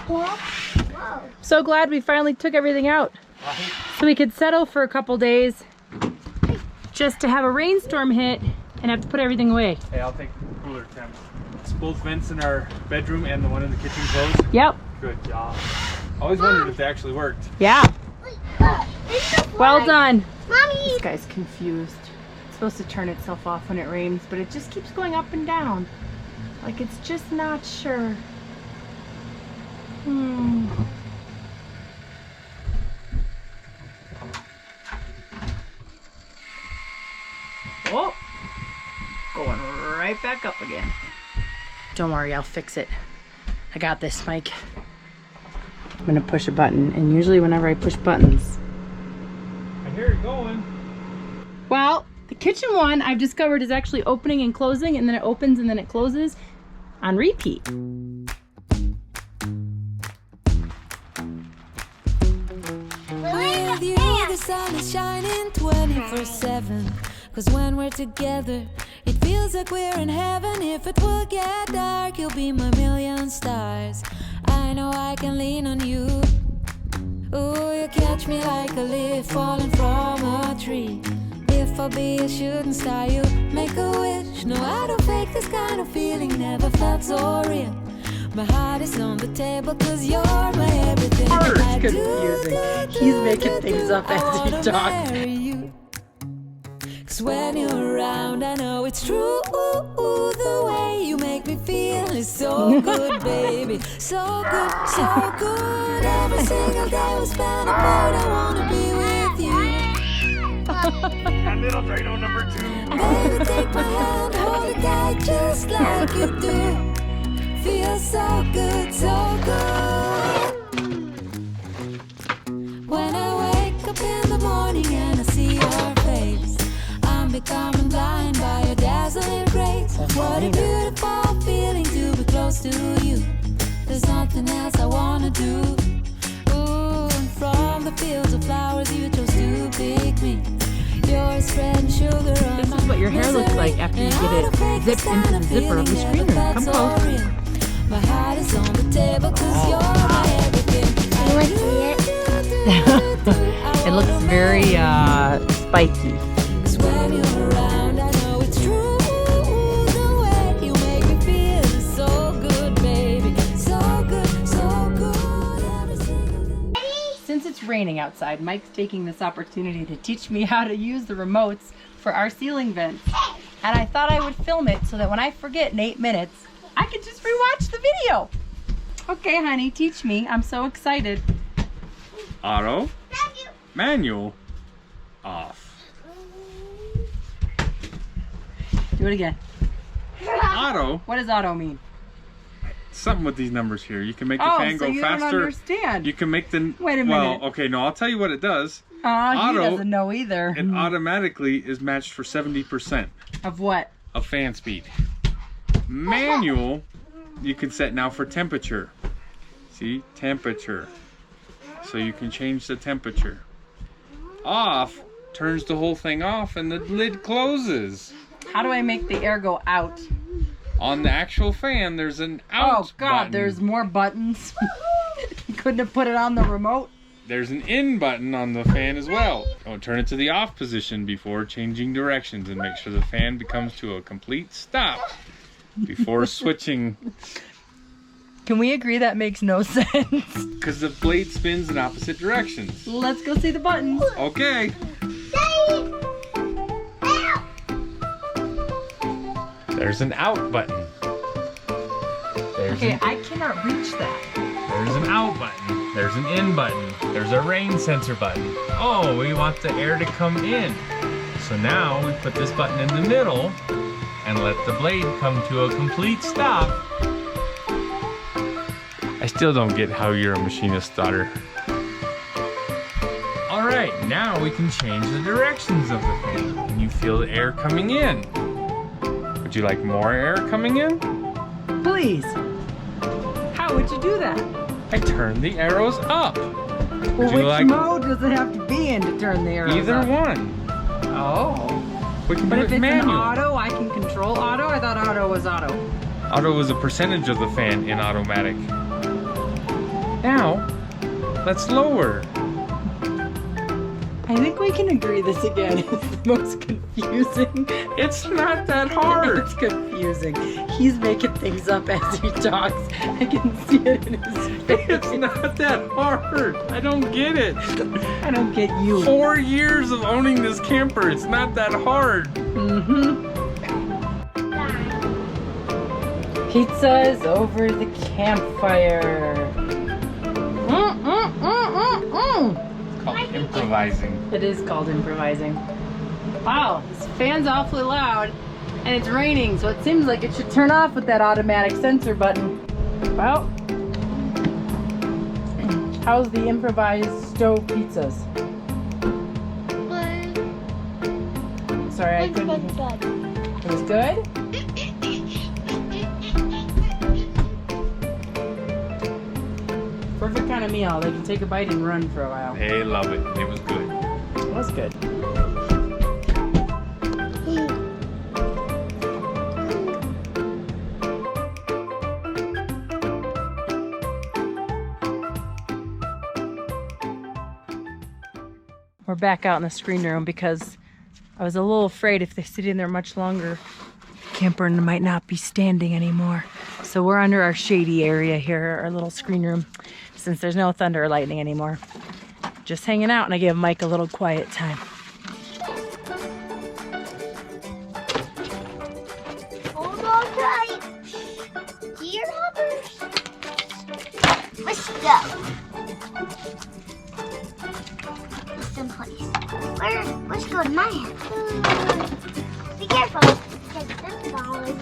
Whoa. So glad we finally took everything out. So we could settle for a couple days just to have a rainstorm hit and have to put everything away. Hey, I'll take the cooler temp. It's both vents in our bedroom and the one in the kitchen closed. Yep. Good job. Always wondered if they actually worked. Yeah. Well done. Mommy. This guy's confused. It's supposed to turn itself off when it rains, but it just keeps going up and down. Like it's just not sure. Oh, going right back up again. Don't worry, I'll fix it. I got this, Mike. I'm gonna push a button, and usually whenever I push buttons, I hear it going. well, the kitchen one I've discovered is actually opening and closing, and then it opens and then it closes on repeat. With you, the sun is shining 24/7. 'Cause when we're together, it feels like we're in heaven. If it will get dark, you'll be my million stars. I know I can lean on you. Ooh, you catch me like a leaf falling from a tree. If I'll be a shooting star, you make a wish. No, I don't fake this kind of feeling, never felt so real. My heart is on the table 'cause you're my everything. It's confusing. He's making things up as he talks. 'Cause when you're around, I know it's true. The way you make me feel is so good, baby. So good, so good. Every single day we spend apart, I wanna be with you. That little Drano number 2. Baby, take my hand, hold it tight just like you do. Feels so good, so good. When I wake up in the morning and I see your face, I'm becoming blind by your dazzling grace. What a beautiful feeling to be close to you. There's nothing else I wanna do. Ooh, and from the fields of flowers you chose to pick me. You're spreading sugar on This is what your hair looks like after you get it zipped into the zipper of the screener. Come close. My heart is on the table 'cause you're my everything. You want to see it? It looks very spiky. 'Cause when you're around, I know it's true. The way you make me feel is so good, baby. So good, so good. Every single day. Since it's raining outside, Mike's taking this opportunity to teach me how to use the remotes for our ceiling vents. And I thought I would film it so that when I forget in 8 minutes, I could just rewatch the video. Okay, honey, teach me. I'm so excited. Auto. Manual. Off. Do it again. Auto. What does auto mean? Something with these numbers here. You can make the Oh, fan so go you don't faster. understand. You can make the. Wait a Well, minute. okay, no, I'll tell you what it does. He Auto, doesn't know either. It automatically is matched for 70% Of what? of fan speed. Manual, you can set now for temperature. See, temperature. So you can change the temperature. Off turns the whole thing off and the lid closes. How do I make the air go out? On the actual fan, there's an out Oh God, button. there's more buttons. You couldn't have put it on the remote. There's an in button on the fan as well. Oh, turn it to the off position before changing directions and make sure the fan becomes to a complete stop before switching. Can we agree that makes no sense? Because the blade spins in opposite directions. Let's go see the buttons. Okay. There's an out button. Okay, I cannot reach that. There's an out button. There's an in button. There's a rain sensor button. Oh, we want the air to come in. So now we put this button in the middle and let the blade come to a complete stop. I still don't get how you're a machinist, daughter. All right, now we can change the directions of the fan and you feel the air coming in. Would you like more air coming in? Please. How would you do that? I turn the arrows up. Well, Would you which like mode does it have to be in to turn the arrows either up? one? Oh. We can But do if it it's manual. an auto, I can control auto? I thought auto was auto. Auto is a percentage of the fan in automatic. Now, let's lower. I think we can agree this again is the most confusing. It's not that hard. It's confusing. He's making things up as he talks. I can see it in his face. It's not that hard. I don't get it. I don't get you. 4 years of owning this camper. It's not that hard. Pizza's over the campfire. It's called improvising. It is called improvising. Wow, this fan's awfully loud and it's raining, so it seems like it should turn off with that automatic sensor button. Well, how's the improvised stove pizzas? Sorry, I couldn't. It was good? Perfect kind of meal. They can take a bite and run for a while. They love it. It was good. It was good. We're back out in the screen room because I was a little afraid if they sit in there much longer, the camper might not be standing anymore. So we're under our shady area here, our little screen room, since there's no thunder or lightning anymore. Just hanging out, and I give Mike a little quiet time. Hold on tight. Deer hoppers. Let's go. Someplace. Let's go to my house. Be careful. Because this ball is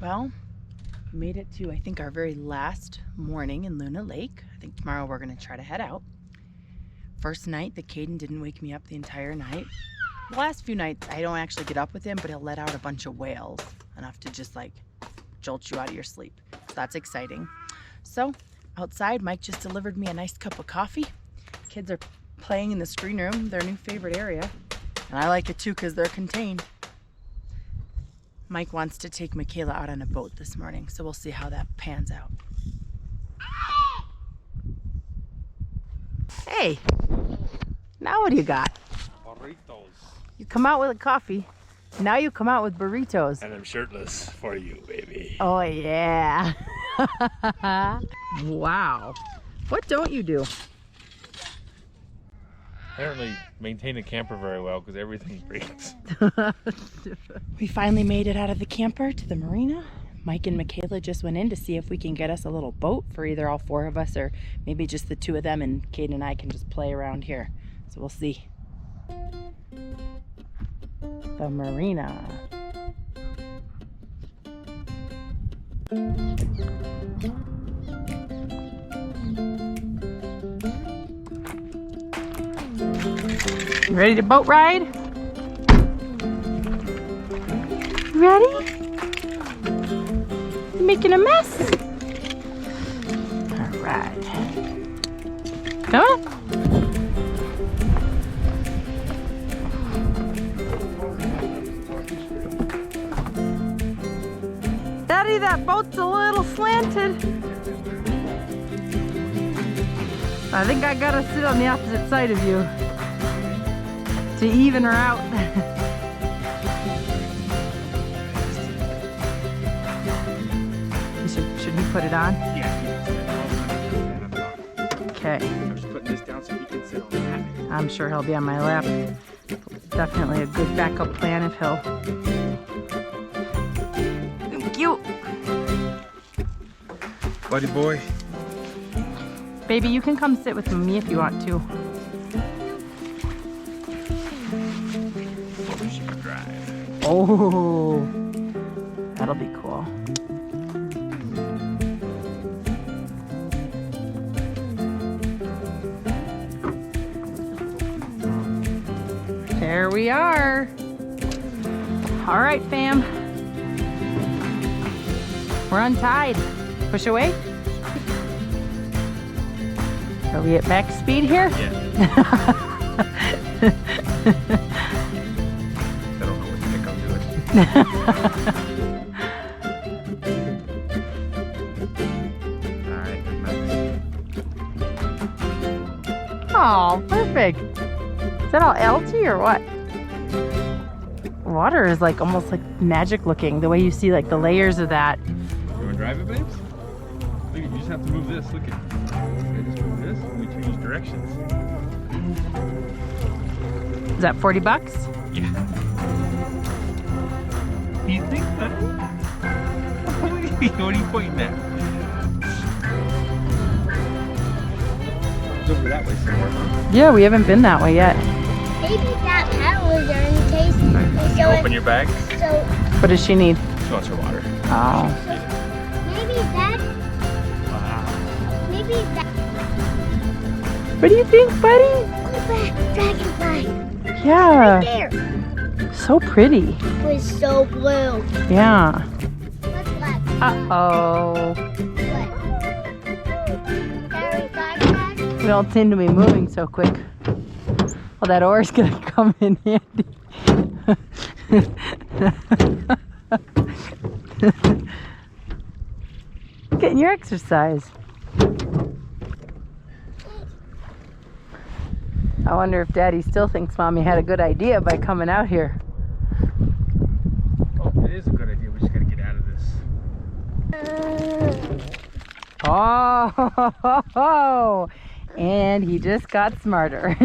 Well, we made it to, I think, our very last morning in Luna Lake. I think tomorrow we're going to try to head out. First night, the Caden didn't wake me up the entire night. The last few nights, I don't actually get up with him, but he'll let out a bunch of wails, enough to just like jolt you out of your sleep. So that's exciting. So outside, Mike just delivered me a nice cup of coffee. Kids are playing in the screen room, their new favorite area. And I like it too because they're contained. Mike wants to take Michaela out on a boat this morning, so we'll see how that pans out. Hey, now what do you got? Burritos. You come out with a coffee, now you come out with burritos. And I'm shirtless for you, baby. Oh yeah. Wow. What don't you do? Apparently maintain a camper very well because everything breaks. We finally made it out of the camper to the marina. Mike and Michaela just went in to see if we can get us a little boat for either all four of us or maybe just the two of them, and Caden and I can just play around here. So we'll see. The marina. Ready to boat ride? Ready? You making a mess? All right. Come on. Daddy, that boat's a little slanted. I think I gotta sit on the opposite side of you to even her out. Should he put it on? Yeah. Okay. I'm just putting this down so he can sit on that. I'm sure he'll be on my lap. Definitely a good backup plan if he'll. Thank you. buddy boy. Baby, you can come sit with me if you want to. Drive. Oh, that'll be cool. There we are. All right, fam. We're untied. Push away. Are we at max speed here? Yeah. I don't know what to think I'm doing. Alright, Oh, perfect. Is that all algae or what? Water is like almost like magic looking. The way you see like the layers of that. You want to drive it, babes? Look, you just have to move this. Look at. Just move this and we change directions. Is that $40? Yeah. You think that? What are you pointing at? It's over that way somewhere, huh? Yeah, we haven't been that way yet. Maybe that paddle is there in case. Can you open your bag? So What does she need? She wants her water. Oh. maybe that. Wow. Maybe that. What do you think, buddy? Look at that dragonfly. Yeah. There. So pretty. It was so blue. Yeah. What's left? Uh-oh. What? Gary Gaga? We don't seem to be moving so quick. Well, that oar's gonna come in handy. Getting your exercise. I wonder if Daddy still thinks Mommy had a good idea by coming out here. Oh, it is a good idea. We just gotta get out of this. Oh, and he just got smarter.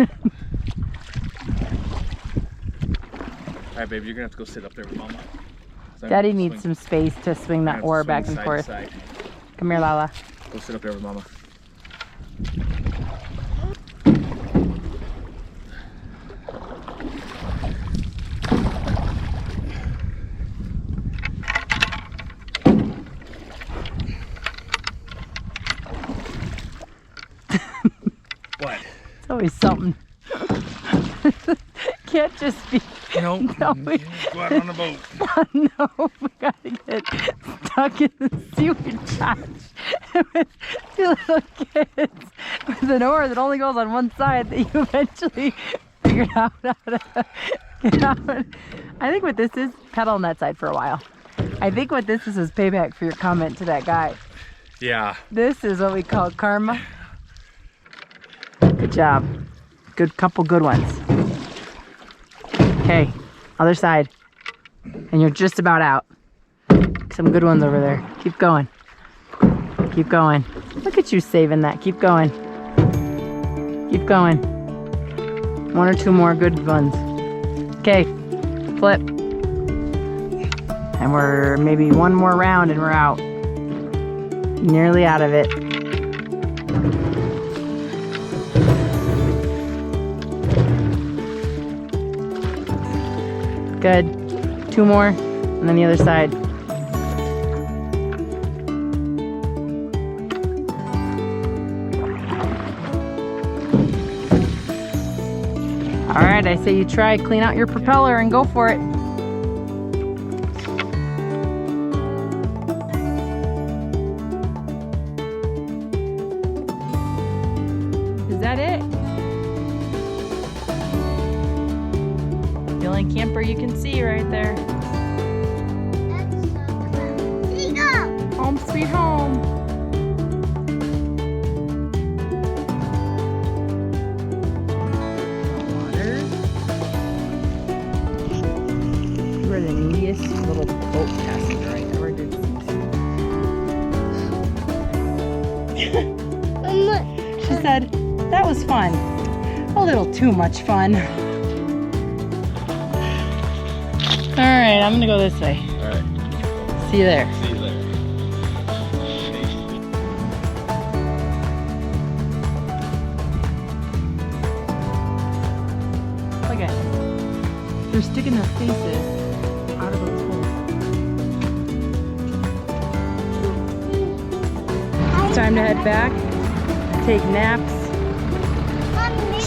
Alright, baby, you're gonna have to go sit up there with Mama. Daddy needs some space to swing that oar back and forth. Come here, Lala. Go sit up there with Mama. What? It's always something. Can't just be. No, No, go out on the boat. No, we gotta get stuck in the sewage patch with two little kids with an oar that only goes on one side that you eventually figured out how to get out. I think what this is, pedal on that side for a while. I think what this is payback for your comment to that guy. Yeah. This is what we call karma. Good job. Couple good ones. Okay, other side. And you're just about out. Some good ones over there. Keep going. Keep going. Look at you saving that. Keep going. Keep going. One or two more good ones. Okay, flip. And we're maybe one more round and we're out. Nearly out of it. Good. Two more, and then the other side. All right, I say you try, clean out your propeller and go for it. Is that it? The only camper you can see right there. That's so cool. Seagull! Home sweet home. Water. You are the neatest little boat passenger I ever did see. She said, that was fun. A little too much fun. All right, I'm gonna go this way. Alright. See you there. See you later. Look at it. They're sticking their faces out of those holes. It's time to head back, take naps,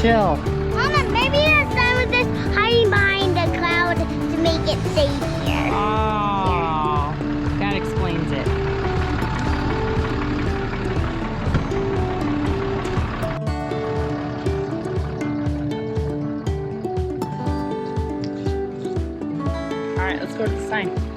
chill. Mama, maybe the sun was just hiding behind the cloud to make it safe here. Oh, that explains it. All right, let's go to the sign.